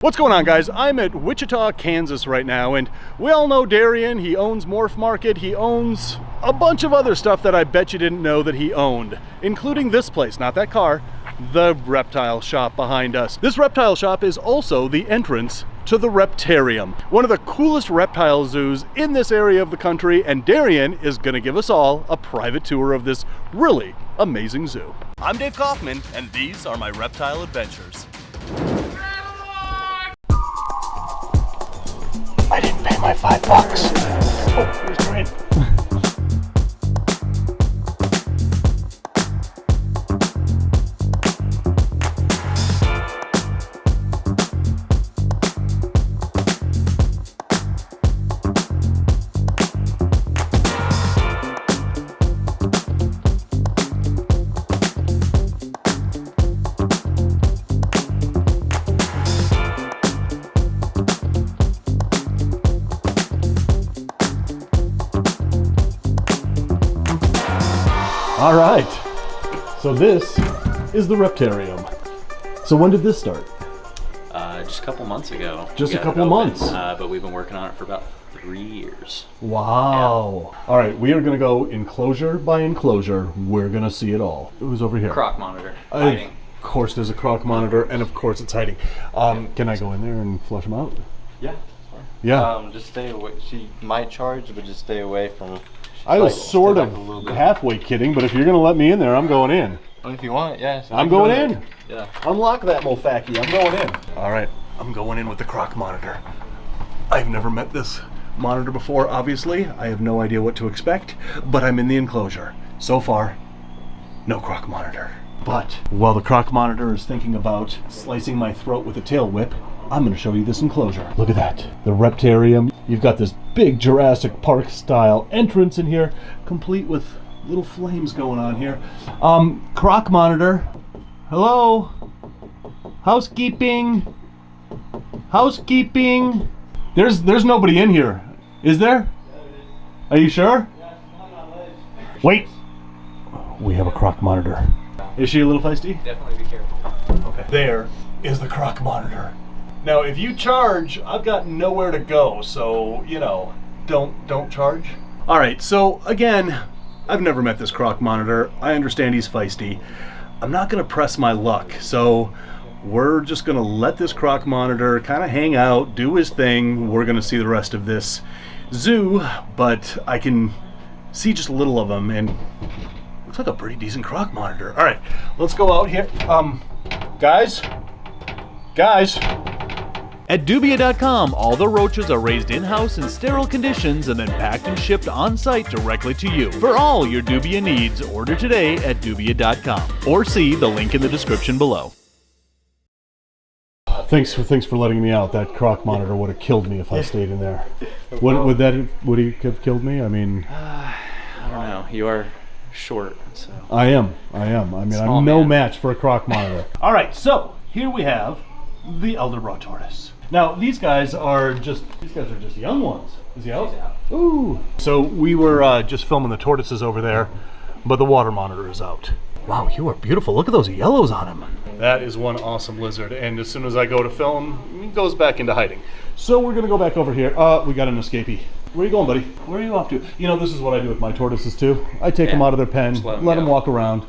What's going on, guys? I'm at Wichita, Kansas right now, and we all know Darian. He owns Morph Market. He owns a bunch of other stuff that I bet you didn't know that he owned, including this place, not that car, the reptile shop behind us. This reptile shop is also the entrance to the Reptarium, one of the coolest reptile zoos in this area of the country, and Darian is going to give us all a private tour of this really amazing zoo. I'm Dave Kaufman, and these are my reptile adventures. I didn't pay my $5. Oh, here's Grant. All right, so this is the Reptarium. So when did this start? Just a couple months ago. Just a couple months? But we've been working on it for about 3 years. Wow. Yeah. All right, we are gonna go enclosure by enclosure. We're gonna see it all. Who's over here? Croc Monitor, hiding. Of course there's a Croc Monitor, and of course it's hiding. Can I go in there and flush them out? Yeah. Yeah. Just stay away. She might charge, but just stay away from. I was sort of halfway kidding, but if you're going to let me in there, I'm going in. Well, if you want, yeah. So I'm going in. Yeah. Unlock that mofaki. I'm going in. All right. I'm going in with the Croc Monitor. I've never met this monitor before, obviously. I have no idea what to expect, but I'm in the enclosure. So far, no Croc Monitor. But while the Croc Monitor is thinking about slicing my throat with a tail whip, I'm going to show you this enclosure. Look at that. The Reptarium. You've got this big Jurassic Park style entrance in here, complete with little flames going on here. Croc Monitor. Hello? Housekeeping? Housekeeping? There's nobody in here. Is there? Are you sure? Wait. We have a Croc Monitor. Is she a little feisty? Definitely be careful. Okay. There is the Croc Monitor. Now, if you charge, I've got nowhere to go, so, you know, don't charge. All right, so again, I've never met this Croc Monitor. I understand he's feisty. I'm not gonna press my luck, so we're just gonna let this Croc Monitor kind of hang out, do his thing. We're gonna see the rest of this zoo, but I can see just a little of him, and looks like a pretty decent Croc Monitor. All right, let's go out here. Guys. At Dubia.com, all the roaches are raised in-house in sterile conditions and then packed and shipped on-site directly to you. For all your Dubia needs, order today at Dubia.com or see the link in the description below. Thanks for letting me out. That Croc Monitor would have killed me if I stayed in there. Would he have killed me? I mean, I don't know. You are short, so. I am. I mean, Small I'm no man. match for a Croc Monitor. All right, so here we have the Elderbrow tortoise. Now these guys are just young ones. Is he out? He's out. Ooh. So we were just filming the tortoises over there, but the water monitor is out. Wow, you are beautiful. Look at those yellows on him. That is one awesome lizard, and as soon as I go to film, he goes back into hiding. So we're gonna go back over here. We got an escapee. Where are you going, buddy? Where are you off to? You know, this is what I do with my tortoises too. I take them out of their pen, let them walk around.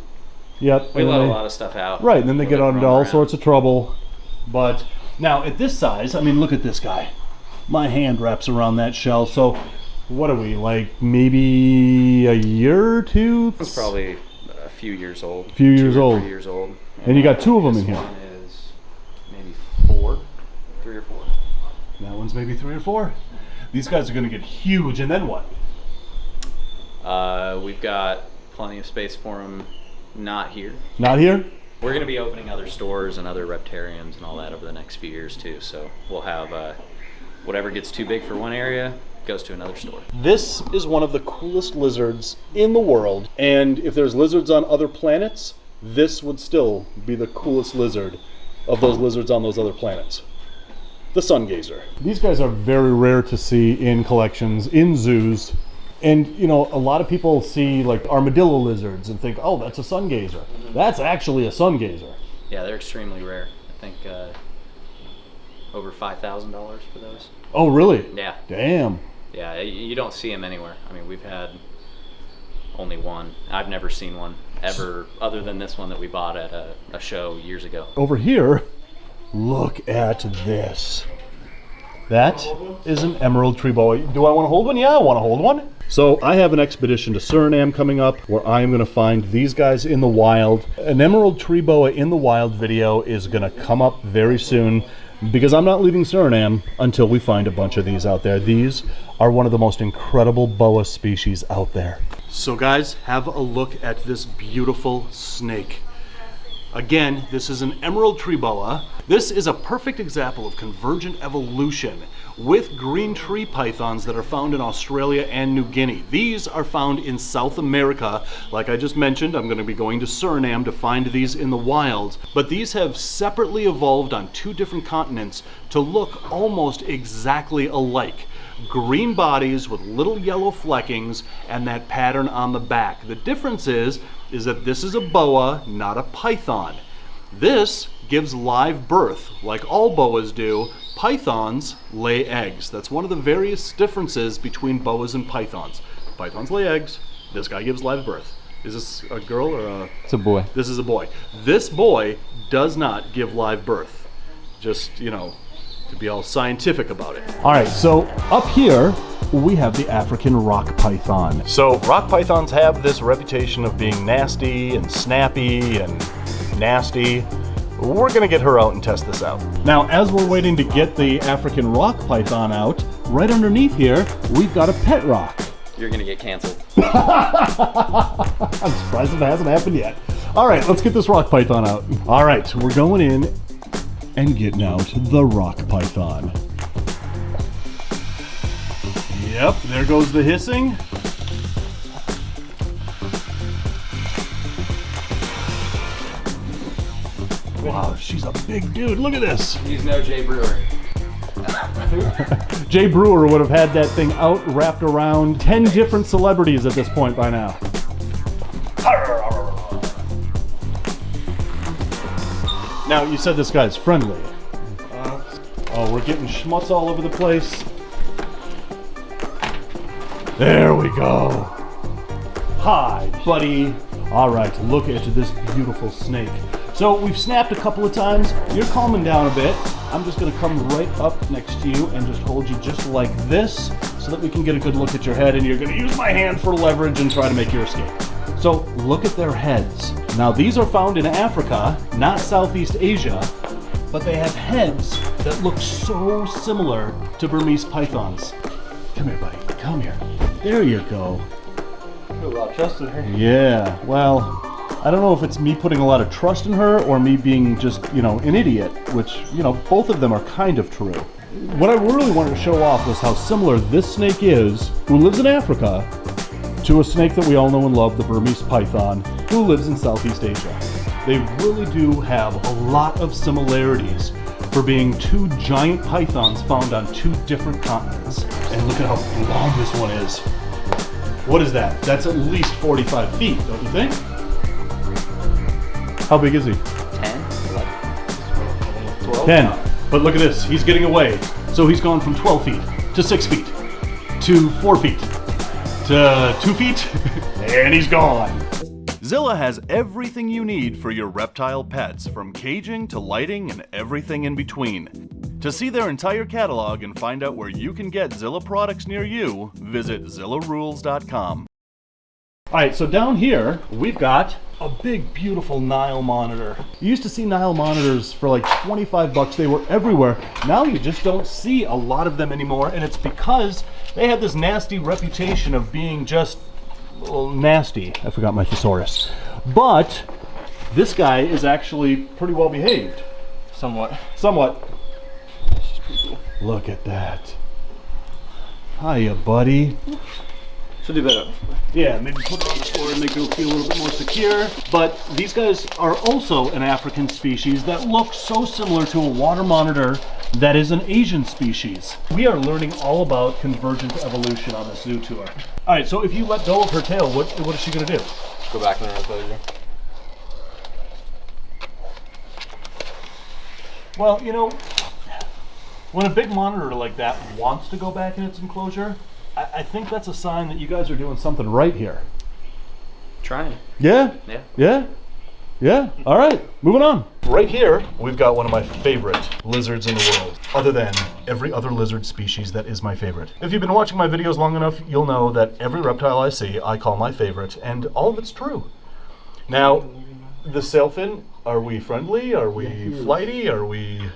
Yep. We let a lot of stuff out. Right, and then they get into all sorts of trouble. But now at this size, I mean, look at this guy. My hand wraps around that shell. So what are we, like maybe a year or two? It's probably a few years old. A few years old. 3 years old. And you got two of them in here. This one is maybe 3 or 4. That one's maybe 3 or 4. These guys are going to get huge, and then what? We've got plenty of space for them. Not here. Not here? We're going to be opening other stores and other reptariums and all that over the next few years too. So we'll have whatever gets too big for one area goes to another store. This is one of the coolest lizards in the world, and if there's lizards on other planets, this would still be the coolest lizard of those lizards on those other planets. The sun gazer. These guys are very rare to see in collections, in zoos. And you know, a lot of people see like armadillo lizards and think, oh, that's a sun gazer. That's actually a sun gazer. Yeah, they're extremely rare. I think over $5,000 for those. Oh, really? Yeah. Damn. Yeah, you don't see them anywhere. I mean, we've had only one. I've never seen one ever other than this one that we bought at a show years ago. Over here, look at this. That is an emerald Treeboa. Do I want to hold one? Yeah, I want to hold one. So I have an expedition to Suriname coming up where I'm going to find these guys in the wild. An emerald Treeboa in the wild video is going to come up very soon because I'm not leaving Suriname until we find a bunch of these out there. These are one of the most incredible boa species out there. So guys, have a look at this beautiful snake. Again, this is an emerald Treeboa. This is a perfect example of convergent evolution with green tree pythons that are found in Australia and New Guinea. These are found in South America. Like I just mentioned, I'm going to be going to Suriname to find these in the wild. But these have separately evolved on 2 different continents to look almost exactly alike. Green bodies with little yellow fleckings and that pattern on the back. The difference is that this is a boa, not a python. This gives live birth, like all boas do. Pythons lay eggs. That's one of the various differences between boas and pythons. Pythons lay eggs, this guy gives live birth. Is this a girl or a... It's a boy. This is a boy. This boy does not give live birth. Just, you know, to be all scientific about it. All right, so up here, we have the African rock python. So rock pythons have this reputation of being nasty and snappy and nasty. We're gonna get her out and test this out. Now, as we're waiting to get the African rock python out, right underneath here, we've got a pet rock. You're gonna get canceled. I'm surprised it hasn't happened yet. All right, let's get this rock python out. All right, we're going in and getting out the rock python. Yep, there goes the hissing. Wow, she's a big dude. Look at this. He's no Jay Brewer. Jay Brewer would have had that thing out wrapped around 10 different celebrities at this point by now. Now, you said this guy's friendly. Oh, we're getting schmutz all over the place. There we go. Hi, buddy. All right, look at this beautiful snake. So we've snapped a couple of times. You're calming down a bit. I'm just gonna come right up next to you and just hold you just like this so that we can get a good look at your head, and you're gonna use my hand for leverage and try to make your escape. So look at their heads. Now these are found in Africa, not Southeast Asia, but they have heads that look so similar to Burmese pythons. Come here, buddy, come here. There you go. Put a lot of trust in her. Yeah, well, I don't know if it's me putting a lot of trust in her or me being just, you know, an idiot, which, you know, both of them are kind of true. What I really wanted to show off was how similar this snake is, who lives in Africa, to a snake that we all know and love, the Burmese python, who lives in Southeast Asia. They really do have a lot of similarities for being 2 giant pythons found on 2 different continents. And look at how long this one is. What is that? That's at least 45 feet, don't you think? How big is he? 10, 11, 12. 10. But look at this, he's getting away. So he's gone from 12 feet to 6 feet to 4 feet to 2 feet, and he's gone. Zilla has everything you need for your reptile pets, from caging to lighting and everything in between. To see their entire catalog and find out where you can get Zilla products near you, visit zillarules.com. All right, so down here, we've got a big, beautiful Nile Monitor. You used to see Nile Monitors for like 25 bucks. They were everywhere. Now you just don't see a lot of them anymore, and it's because they had this nasty reputation of being just, well, nasty. I forgot my thesaurus. But this guy is actually pretty well behaved. Somewhat. Somewhat. She's pretty cool. Look at that. Hiya, buddy. She'll do better. Yeah, maybe put it on the floor and make it feel a little bit more secure. But these guys are also an African species that look so similar to a water monitor that is an Asian species. We are learning all about convergent evolution on this zoo tour. All right, so if you let go of her tail, what is she gonna do? Go back in her enclosure. Well, you know, When a big monitor like that wants to go back in its enclosure, I think that's a sign that you guys are doing something right here. Trying. Yeah? Yeah. Yeah? Yeah? All right, moving on. Right here, we've got one of my favorite lizards in the world, other than every other lizard species that is my favorite. If you've been watching my videos long enough, you'll know that every reptile I see, I call my favorite, and all of it's true. Now, the sailfin, are we friendly? Are we flighty? Are we...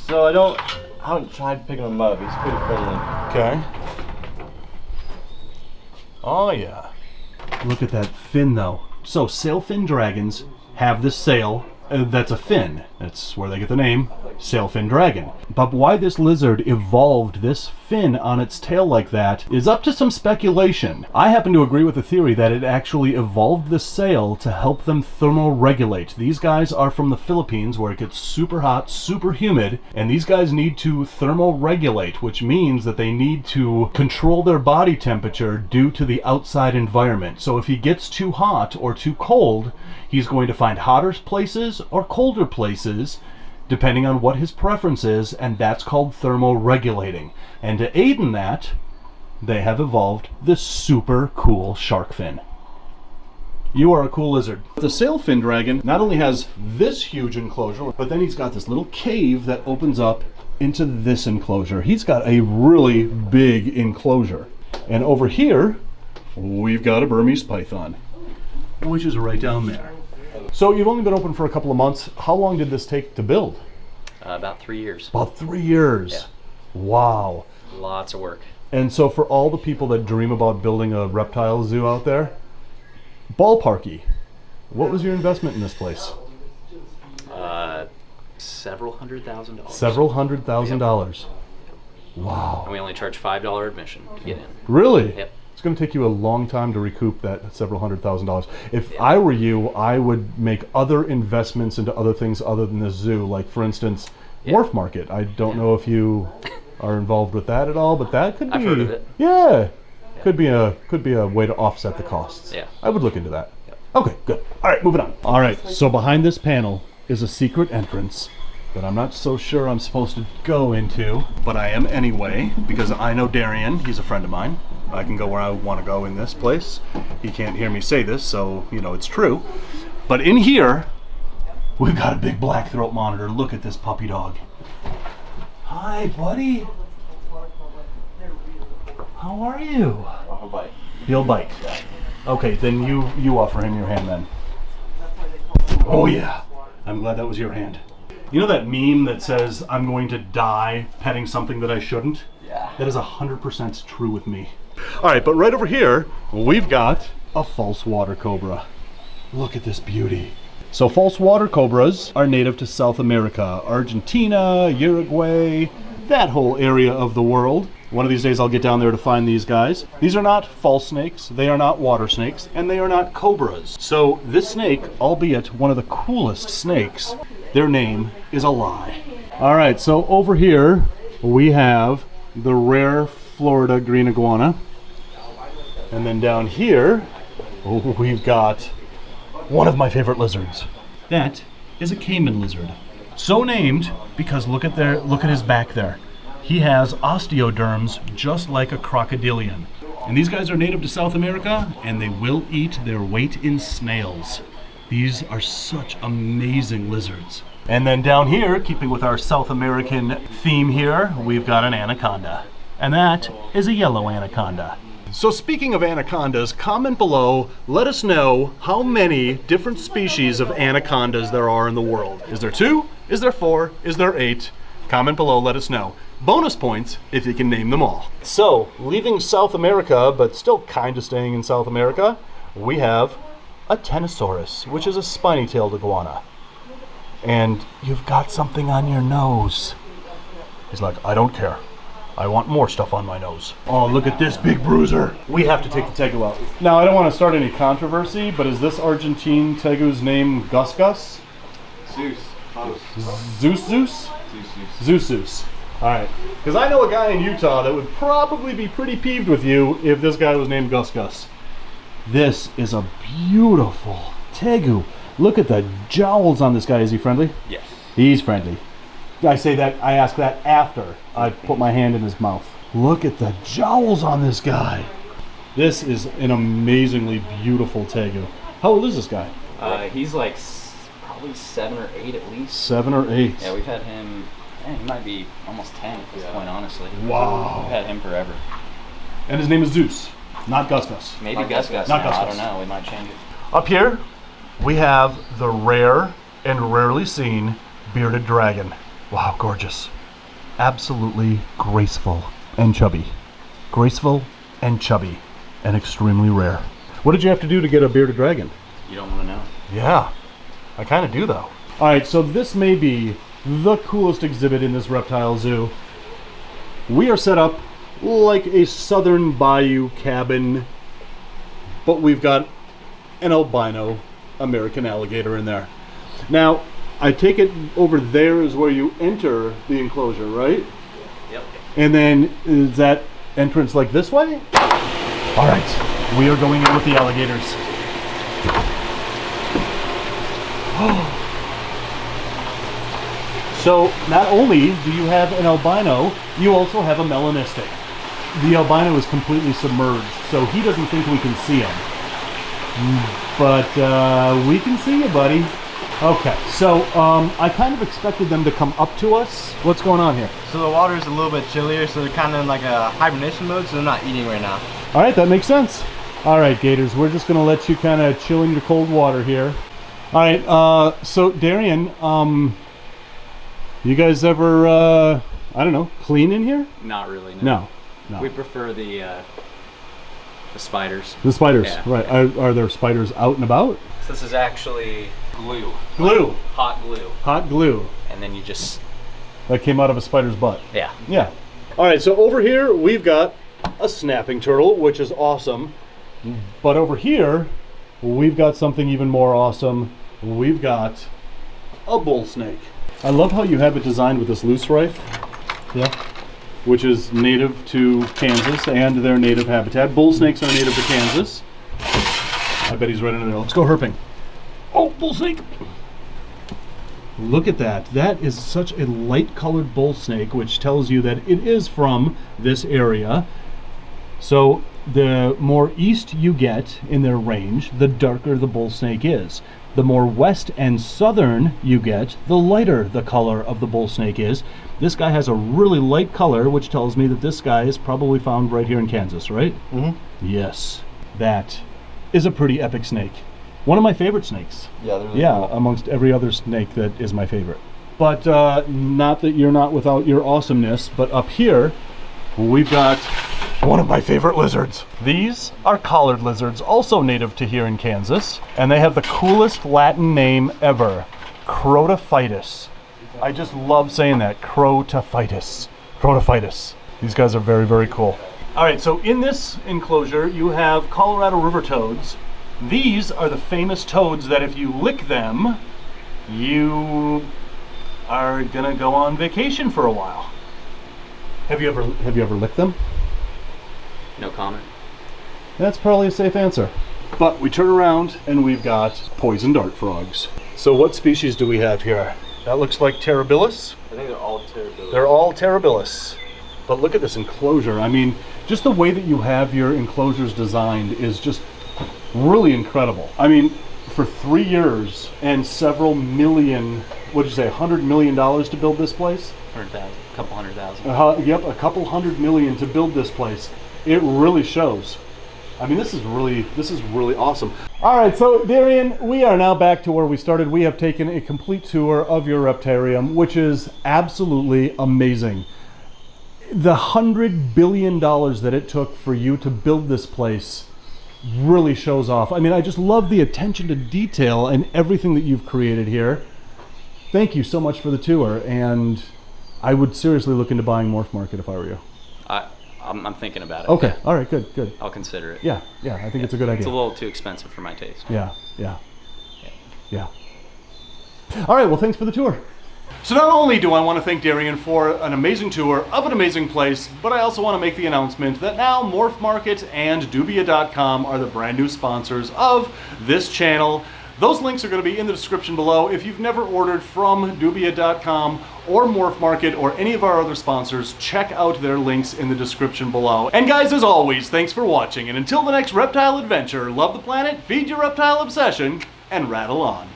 So I haven't tried picking him up. He's pretty friendly. Okay. Oh yeah. Look at that fin though. So sailfin dragons have this sail that's a fin. That's where they get the name sailfin dragon. But why this lizard evolved this fin on its tail like that is up to some speculation. I happen to agree with the theory that it actually evolved the sail to help them thermoregulate. These guys are from the Philippines where it gets super hot, super humid, and these guys need to thermoregulate, which means that they need to control their body temperature due to the outside environment. So if he gets too hot or too cold, he's going to find hotter places or colder places depending on what his preference is, and that's called thermoregulating. And to aid in that, they have evolved this super cool shark fin. You are a cool lizard. The sailfin dragon not only has this huge enclosure, but then he's got this little cave that opens up into this enclosure. He's got a really big enclosure. And over here, we've got a Burmese python, which is right down there. So you've only been open for a couple of months. How long did this take to build? About 3 years. About 3 years. Yeah. Wow. Lots of work. And so for all the people that dream about building a reptile zoo out there, ballparky, what was your investment in this place? Several $100,000. Several $100,000. Wow. And we only charge $5 admission to get in. Really? Yep. It's going to take you a long time to recoup that several $100,000. If I were you, I would make other investments into other things other than the zoo. Like, for instance, Wharf Market. I don't know if you are involved with that at all, but that could be... I've heard of it. Yeah. Could be a way to offset the costs. Yeah. I would look into that. Yep. Okay, good. All right, moving on. All right, so behind this panel is a secret entrance that I'm not so sure I'm supposed to go into, but I am anyway, because I know Darian. He's a friend of mine. I can go where I want to go in this place. He can't hear me say this, so you know it's true. But in here, we've got a big black throat monitor. Look at this puppy dog. Hi, buddy. How are you? I'll bite. He'll bite. Okay, then you offer him your hand then. Oh yeah, I'm glad that was your hand. You know that meme that says, I'm going to die petting something that I shouldn't? Yeah. That is 100% true with me. All right, but right over here, we've got a false water cobra. Look at this beauty. So false water cobras are native to South America, Argentina, Uruguay, that whole area of the world. One of these days I'll get down there to find these guys. These are not false snakes, they are not water snakes, and they are not cobras. So this snake, albeit one of the coolest snakes, their name is a lie. All right, so over here we have the rare Florida green iguana. And then down here, we've got one of my favorite lizards. That is a caiman lizard. So named because look at his back there. He has osteoderms just like a crocodilian. And these guys are native to South America, and they will eat their weight in snails. These are such amazing lizards. And then down here, keeping with our South American theme here, we've got an anaconda. And that is a yellow anaconda. So speaking of anacondas, comment below, let us know how many different species of anacondas there are in the world. Is there 2? Is there 4? Is there 8? Comment below, let us know. Bonus points if you can name them all. So, leaving South America, but still kind of staying in South America, we have a Tenosaurus, which is a spiny-tailed iguana. And you've got something on your nose. He's like, I don't care. I want more stuff on my nose. Oh, look at this big bruiser. We have to take the tegu out. Now, I don't want to start any controversy, but is this Argentine tegu's name Gus Gus? Zeus. Zeus? Zeus. All right, because I know a guy in Utah that would probably be pretty peeved with you if this guy was named Gus Gus. This is a beautiful tegu. Look at the jowls on this guy. Is he friendly? Yes. He's friendly. I ask that after I put my hand in his mouth. Look at the jowls on this guy. This is an amazingly beautiful tegu. How old is this guy? He's like probably 7 or 8 at least. 7 or 8. Yeah, we've had him. Man, he might be almost 10 at this point, honestly. Wow. We've had him forever. And his name is Zeus, not Gus Gus. Maybe Gus Gus. Not now, Gus I Gus. don't know. We might change it. Up here, we have the rare and rarely seen bearded dragon. Wow, gorgeous. Absolutely graceful and chubby. Graceful and chubby and extremely rare. What did you have to do to get a bearded dragon? You don't want to know. Yeah, I kind of do though. All right, so this may be the coolest exhibit in this reptile zoo. We are set up like a southern bayou cabin, but we've got an albino American alligator in there. Now, I take it over there is where you enter the enclosure, right? Yep. And then is that entrance like this way? All right, we are going in with the alligators. So not only do you have an albino, you also have a melanistic. The albino is completely submerged, so he doesn't think we can see him. But we can see you, buddy. Okay, so I kind of expected them to come up to us. What's going on here? So the water's a little bit chillier, so they're kind of in like a hibernation mode, so they're not eating right now. All right, that makes sense. All right, Gators, we're just going to let you kind of chill in your cold water here. All right, so Darian, you guys ever, I don't know, clean in here? Not really. No. We prefer the spiders. The spiders, Yeah. right. Are there spiders out and about? So this is actually glue. Glue. Hot glue. Hot glue. And then you just, That came out of a spider's butt. yeah. Yeah. All right, so over here we've got a snapping turtle, which is awesome. But over here, we've got something even more awesome. We've got a bull snake. I love how you have it designed with this loose rife. Yeah. Which is native to Kansas and their native habitat. Bull snakes are native to Kansas. I bet he's right under there. Let's go herping. Oh, bull snake! Look at that. That is such a light colored bull snake, which tells you that it is from this area. So the more east you get in their range, the darker the bull snake is. The more west and southern you get, the lighter the color of the bull snake is. This guy has a really light color, which tells me that this guy is probably found right here in Kansas, right? Mm-hmm. Yes. That is a pretty epic snake. One of my favorite snakes. Yeah, they're really Yeah, cool. amongst every other snake that is my favorite. But not that you're not without your awesomeness, but up here, we've got one of my favorite lizards. These are collared lizards, also native to here in Kansas, and they have the coolest Latin name ever, Crotophytus. I just love saying that, Crotophytus. Crotophytus. These guys are very, very cool. All right, so in this enclosure, you have Colorado river toads. These are the famous toads that if you lick them, you are gonna go on vacation for a while. Have you ever licked them? No comment. That's probably a safe answer. But we turn around and we've got poison dart frogs. So what species do we have here? That looks like Terribilis. I think they're all terrible. They're all Terribilis. But look at this enclosure. I mean, just the way that you have your enclosures designed is just really incredible. I mean, for 3 years and several million, what did you say, $100 million to build this place? 100,000, a couple 100,000. Yep, a couple $100 million to build this place. It really shows. I mean, this is really awesome. All right, so Darian, we are now back to where we started. We have taken a complete tour of your Reptarium, which is absolutely amazing. The $100 billion that it took for you to build this place really shows off. I mean, I just love the attention to detail and everything that you've created here. Thank you so much for the tour, and I would seriously look into buying Morph Market if I were you. I'm thinking about it. Okay, all right, good. I'll consider it. Yeah, I think it's a good idea. It's a little too expensive for my taste. Yeah. All right, well, thanks for the tour. So not only do I want to thank Darian for an amazing tour of an amazing place, but I also want to make the announcement that now Morph Market and Dubia.com are the brand new sponsors of this channel. Those links are going to be in the description below. If you've never ordered from Dubia.com or Morph Market or any of our other sponsors, check out their links in the description below. And guys, as always, thanks for watching. And until the next reptile adventure, love the planet, feed your reptile obsession, and rattle on.